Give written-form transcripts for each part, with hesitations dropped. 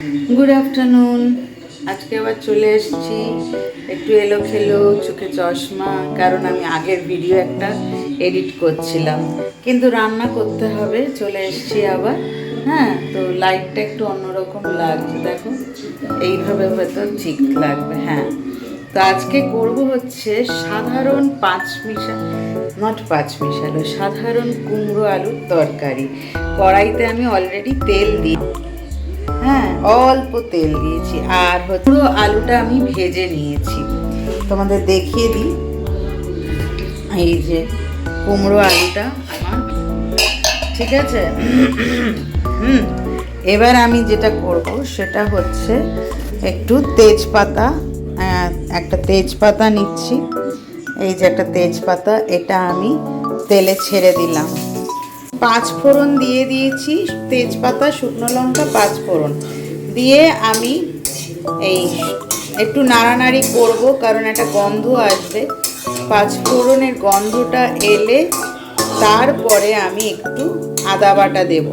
Good afternoon. आज के आबार चले एसेছি একটু এলোখেলো চোখে চশমা, কারণ আমি আগের ভিডিও একটা এডিট করছিলাম, কিন্তু রান্না করতে হবে। চলে এসেছি আবার। হ্যাঁ, তো লাইটটা একটু অন্যরকম লাগছে, দেখো এইভাবে হয়তো ঠিক লাগবে। হ্যাঁ, তো আজকে করব হচ্ছে সাধারণ সাধারণ কুমড়ো আলুর তরকারি। কড়াইতে আমি অলরেডি তেল দিই, হ্যাঁ অল্প তেল দিয়েছি, আর পুরো আলুটা আমি ভেজে নিয়েছি। তোমাদের দেখিয়ে দিই, এই যে কুমড়ো আলুটা আমার ঠিক আছে। এবার আমি যেটা করব সেটা হচ্ছে একটু তেজপাতা, একটা তেজপাতা নিচ্ছি। এই যে একটা তেজপাতা, এটা আমি তেলে ছেড়ে দিলাম। 5 ফোড়ন দিয়ে দিয়েছি, তেজপাতা, শুকনো লঙ্কা, 5 ফোড়ন দিয়ে আমি এই একটু নাড়ানাড়ি করব, কারণ একটা গন্ধ আসবে। 5 ফোড়নের গন্ধটা এলে তারপরে আমি একটু আদা বাটা দেব।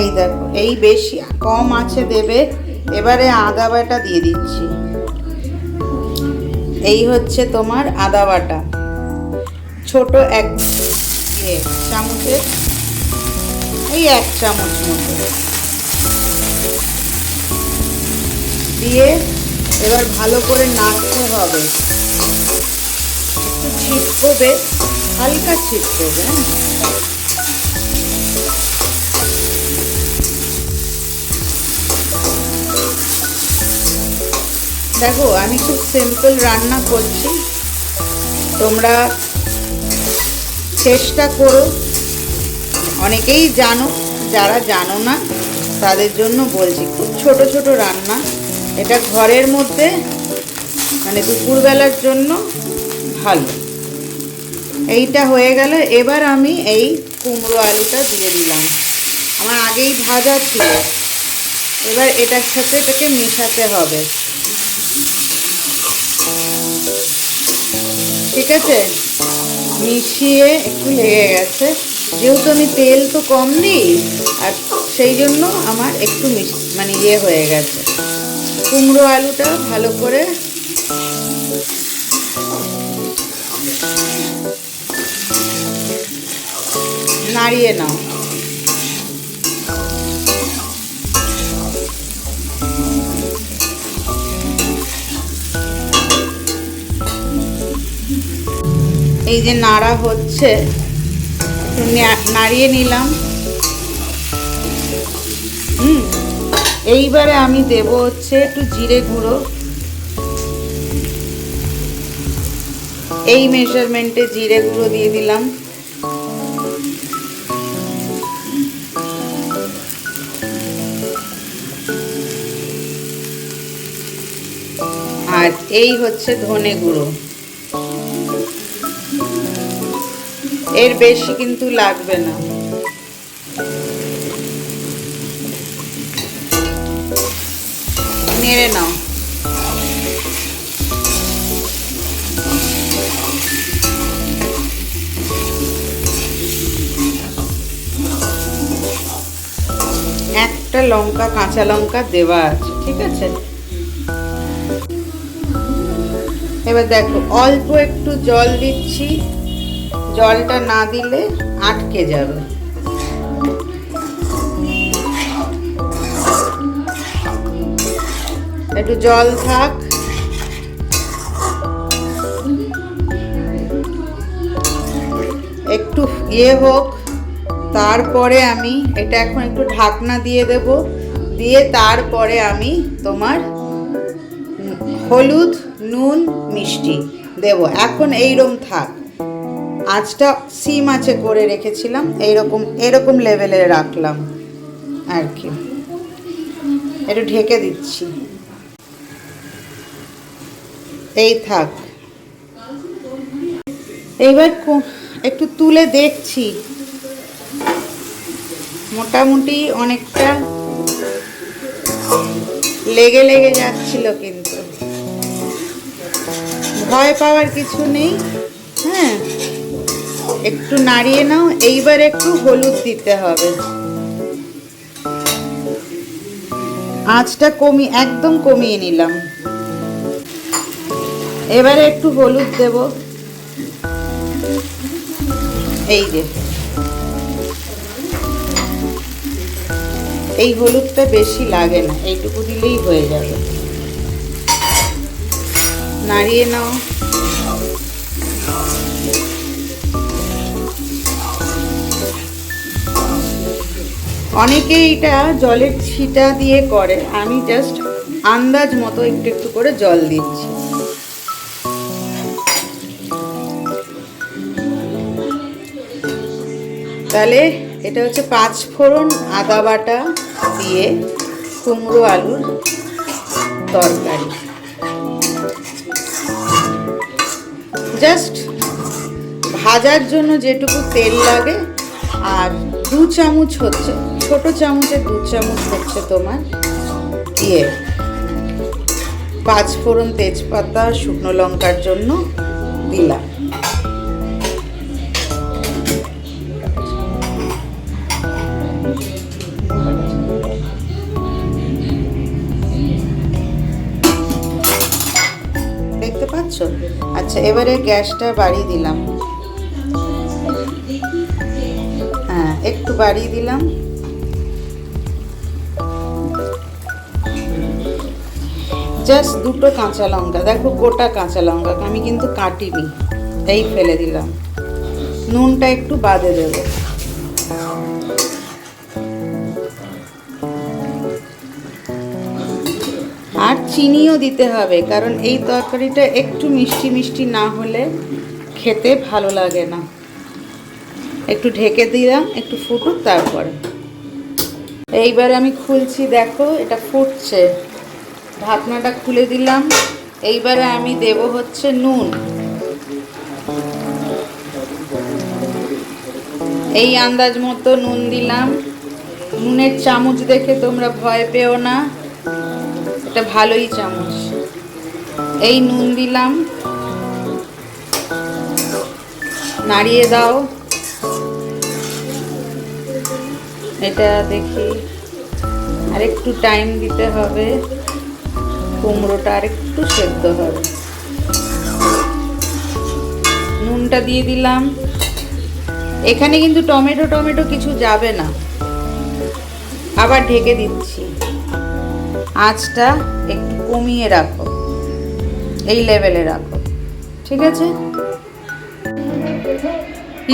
এই দেখো, এই বেশি কম আছে দেবে। এবারে আদা বাটা দিয়ে দিচ্ছি। এই হচ্ছে তোমার আদা বাটা, ছোট এক চামচের, এই 1 চামচ মতো দিয়ে এবার ভালো করে নাড়তে হবে। একটু ছিটকবে, হালকা ছিটকবে। দেখো, আমি খুব সিম্পল রান্না করছি, তোমরা চেষ্টা করো। অনেকেই জানো, যারা জানো না তাদের জন্য বলছি, খুব ছোট ছোট রান্না। এটা ঘরের মধ্যে মানে দুপুরবেলার জন্য ভালো। এইটা হয়ে গেল। এবার আমি এই কুমড়ো আলুটা দিয়ে দিলাম, আমার আগেই ভাজা ছিল। এবার এটার সাথে এটাকে মেশাতে হবে, ঠিক আছে। মিশিয়ে একটু লেগে গেছে, যেহেতু আমি তেল তো কম দিই, আর সেই জন্য আমার একটু মানে ইয়ে হয়ে গেছে। কুমড়ো আলুটা ভালো করে নাড়িয়ে নাও। এই যে নাড়া হচ্ছে, নাড়িয়ে নিলাম। এইবারে আমি দেব হচ্ছে একটু জিরে গুঁড়ো। এই মেজারমেন্টে জিরে গুঁড়ো দিয়ে দিলাম। আর এই হচ্ছে ধনে গুঁড়ো। এর বেশি কিন্তু লাগবে না। নেড়ে নাও। একটা লঙ্কা, কাঁচা লঙ্কা দেওয়া আছে, ঠিক আছে। এবার দেখো, অল্প একটু জল দিচ্ছি, জলটা না দিলে আটকে যাবে। একটু জল থাক। একটু ইয়ে হোক, তারপরে আমি এটা এখন একটু ঢাকনা দিয়ে দেব। দিয়ে তারপরে আমি তোমার হলুদ, নুন, মিষ্টি দেব। এখন এইরকম থাক, আঁচটা সিম আঁচে করে রেখেছিলাম, এরকম লেভেলে রাখলাম আর কি। একটু ঢেকে দিচ্ছি, এই থাক। এইবার একটু তুলে দেখছি, মোটামুটি অনেকটা লেগে লেগে যাচ্ছিল, কিন্তু ভয় পাওয়ার কিছু নেই। হ্যাঁ, একটু নাড়িয়ে নাও। এইবার একটু হলুদ দিতে হবে। আঁচটা একদম কমিয়ে নিলাম। এবারে একটু হলুদ দেব। এই যে এই হলুদটা বেশি লাগে না, এইটুকু দিলেই হয়ে যাবে। নাড়িয়ে নাও। অনেকে এটা জলের ছিটা দিয়ে করে, আমি জাস্ট আন্দাজ মতো একটু একটু করে জল দিচ্ছি। তাহলে এটা হচ্ছে 5 ফোড়ন আদা বাটা দিয়ে কুমড়ো আলুর তরকারি। জাস্ট ভাজার জন্য যেটুকু তেল লাগে, আর 2 চামচ হচ্ছে, ছোট চামচে 2 চামচ হচ্ছে তোমার 5 ফোড়ন, তেজপাতা, শুকনো লঙ্কার জন্য দিলাম। দেখতে পাচ্ছ? আচ্ছা, এবারে গ্যাসটা বাড়িয়ে দিলাম। হ্যাঁ, একটু বাড়িয়ে দিলাম। জাস্ট 2টো কাঁচা লঙ্কা, দেখো গোটা কাঁচা লঙ্কা, আমি কিন্তু কাটিনি, এই ফেলে দিলাম। নুনটা একটু বাদে দেবো। আর চিনিও দিতে হবে, কারণ এই তরকারিটা একটু মিষ্টি মিষ্টি না হলে খেতে ভালো লাগে না। একটু ঢেকে দিলাম, একটু ফুটুক তারপরে। এইবার আমি খুলছি, দেখো এটা ফুটছে। ঢাকনাটা খুলে দিলাম। এইবারে আমি দেব হচ্ছে নুন। এই আন্দাজ মতো নুন দিলাম। নুনের চামচ দেখে তোমরা ভয় পেও না, এটা ভালোই চামচ। এই নুন দিলাম, নাড়িয়ে দাও। এটা দেখি আর একটু টাইম দিতে হবে, কুমড়োটা আর একটু সেদ্ধ হবে। নুনটা দিয়ে দিলাম। এখানে কিন্তু টমেটো কিছু যাবে না। আবার ঢেকে দিচ্ছি। আঁচটা একটু কমিয়ে রাখো, এই লেভেলে রাখো, ঠিক আছে?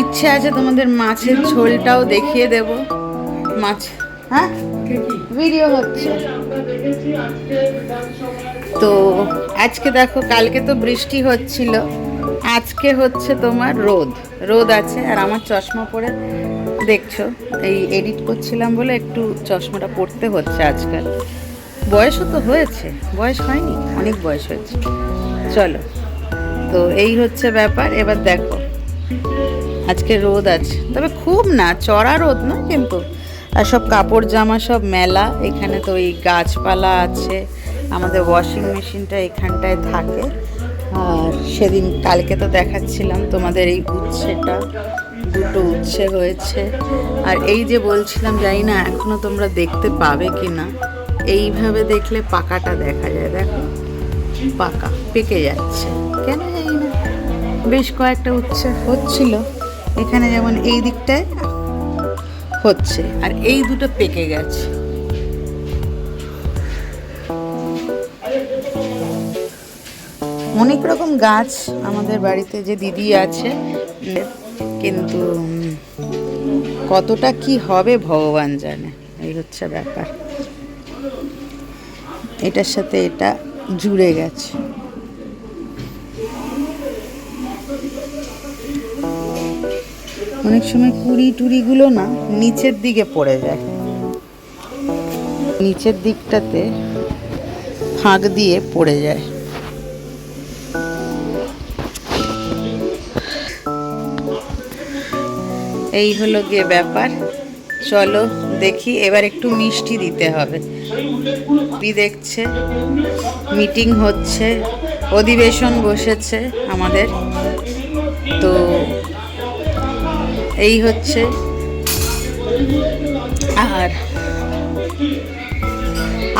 ইচ্ছে আছে তোমাদের মাছের ঝোলটাও দেখিয়ে দেব। মাছ, হ্যাঁ ভিডিও হচ্ছে তো। আজকে দেখো, কালকে তো বৃষ্টি হচ্ছিল, আজকে হচ্ছে তোমার রোদ আছে। আর আমার চশমা পরে দেখছো, এই এডিট করছিলাম বলে একটু চশমাটা পরতে হচ্ছে আজকাল। বয়সও তো হয়েছে, বয়স হয়নি, অনেক বয়স হয়েছে। চলো, তো এই হচ্ছে ব্যাপার। এবার দেখো, আজকে রোদ আছে, তবে খুব না, চড়া রোদ না কিন্তু। আর সব কাপড় জামা সব মেলা। এখানে তো এই গাছপালা আছে, আমাদের ওয়াশিং মেশিনটা এখানটায় থাকে। আর সেদিন কালকে তো দেখাচ্ছিলাম তোমাদের এই উচ্ছেটা, 2টো উচ্ছে হয়েছে। আর এই যে বলছিলাম, জানি না এখনো তোমরা দেখতে পাবে কি না, এইভাবে দেখলে পাকাটা দেখা যায়। দেখো, পাকা পেকে যাচ্ছে, কেন জানি না। বেশ কয়েকটা উচ্ছে হচ্ছিল এখানে, যেমন এই দিকটায় হচ্ছে, আর এই 2টো পেকে গেছে। অনেক রকম গাছ আমাদের বাড়িতে যে দিদি আছে, কিন্তু কতটা কি হবে ভগবান জানে, এই হচ্ছে ব্যাপার। এটার সাথে এটা জুড়ে গেছে। অনেক সময় টুরিগুলো না নিচের দিকে পড়ে যায়, নিচের দিকটাতে ফাঁক দিয়ে পড়ে যায়। এই হলো গিয়ে ব্যাপার। চলো দেখি, এবার একটু মিষ্টি দিতে হবে। দেখছে মিটিং হচ্ছে, অধিবেশন বসেছে আমাদের, তো এই হচ্ছে। আর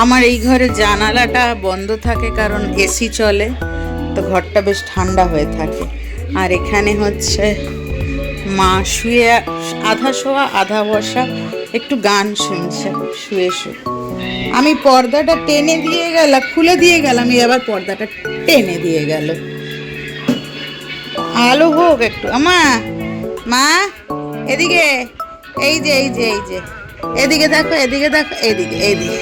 আমার এই ঘরে জানালাটা বন্ধ থাকে কারণ এসি চলে, তো ঘরটা বেশ ঠান্ডা হয়ে থাকে। আর এখানে হচ্ছে মা শুয়ে, আধা শোয়া আধা বসা, একটু গান শুনছে শুয়ে শুয়ে। আমি পর্দাটা টেনে দিয়ে গেলাম, খুলে দিয়ে গেলাম, এই আবার পর্দাটা টেনে দিয়ে গেল। আলো হোক একটু। মা এদিকে, এই যে এই যে এই যে এদিকে দেখো, এদিকে দেখো, এদিকে এইদিকে।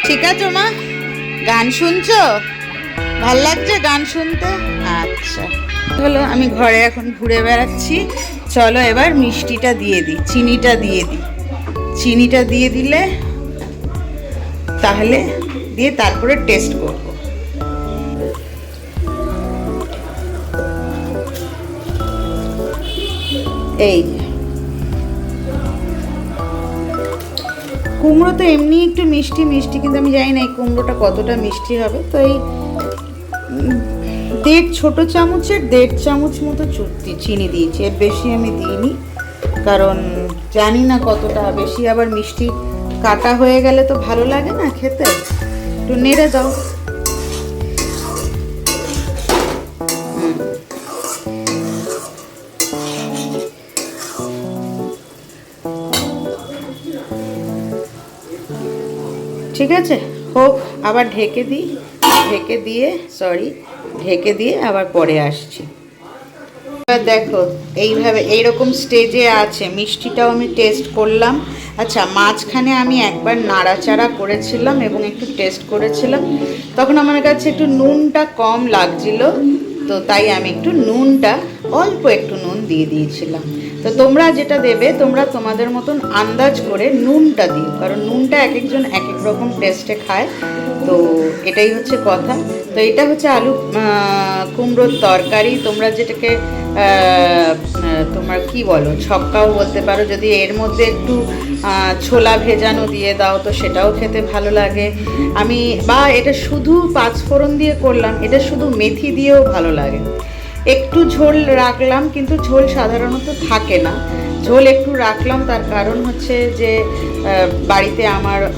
ঠিক আছে মা, গান শুনছো? ভাল লাগছে গান শুনতে? আচ্ছা, হলো আমি ঘরে এখন ঘুরে বেড়াচ্ছি। চলো এবার মিষ্টিটা দিয়ে দিই, চিনিটা দিয়ে দিই। চিনিটা দিয়ে দিলে তাহলে দিয়ে তারপরে টেস্ট করব। এই কুমড়ো তো এমনি একটু মিষ্টি মিষ্টি, কিন্তু আমি জানি না এই কুমড়োটা কতটা মিষ্টি হবে। তো এই 1.5 ছোট চামচের 1.5 চামচ মতো চিনি দিয়েছি, এর বেশি আমি দিইনি, কারণ জানি না কতটা বেশি আবার মিষ্টি কাটা হয়ে গেলে তো ভালো লাগে না খেতে। একটু নেড়ে দাও। ঠিক আছে, হোক, আবার ঢেকে দিই, ঢেকে দিয়ে আবার পরে আসছি। এবার দেখো এইভাবে এইরকম স্টেজে আছে, মিষ্টিটাও আমি টেস্ট করলাম। আচ্ছা, মাঝখানে আমি একবার নাড়াচাড়া করেছিলাম এবং একটু টেস্ট করেছিলাম, তখন আমার কাছে একটু নুনটা কম লাগছিল, তো তাই আমি একটু নুনটা, অল্প একটু নুন দিয়ে দিয়েছিলাম। তো তোমরা যেটা দেবে, তোমরা তোমাদের মতন আন্দাজ করে নুনটা দিও, কারণ নুনটা এক একজন এক এক রকম টেস্টে খায়, তো এটাই হচ্ছে কথা। তো এটা হচ্ছে আলু কুমড়োর তরকারি। তোমরা যেটাকে তোমরা কি বলো, ছক্কাও বলতে পারো। যদি এর মধ্যে একটু ছোলা ভেজানো দিয়ে দাও তো সেটাও খেতে ভালো লাগে। আমি বা এটা শুধু 5 ফোড়ন দিয়ে করলাম, এটা শুধু মেথি দিয়েও ভালো লাগে। একটু ঝোল রাখলাম, কিন্তু ঝোল সাধারণত থাকে না, ঝোল একটু রাখলাম, তার কারণ হচ্ছে যে বাড়িতে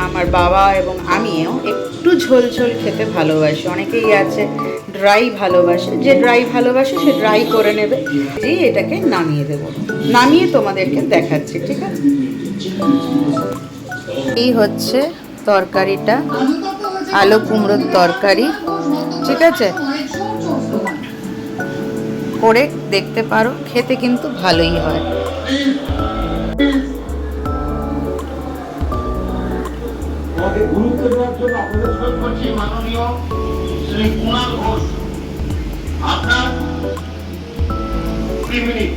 আমার বাবা এবং আমিও একটু ঝোল ঝোল খেতে ভালোবাসি। অনেকেই আছে ড্রাই ভালোবাসে, যে ড্রাই ভালোবাসে সে ড্রাই করে নেবে। যে এটাকে নামিয়ে দেবো, নামিয়ে তোমাদেরকে দেখাচ্ছি, ঠিক আছে? এই হচ্ছে তরকারিটা, আলু কুমড়োর তরকারি, ঠিক আছে? করে দেখতে পারো, খেতে কিন্তু ভালোই হয়। আমাকে গুরুত্ব দেওয়ার জন্য আপনাদের সঙ্গে করছি মাননীয় শ্রী কুণাল ঘোষ। আপনার 3 মিনিট।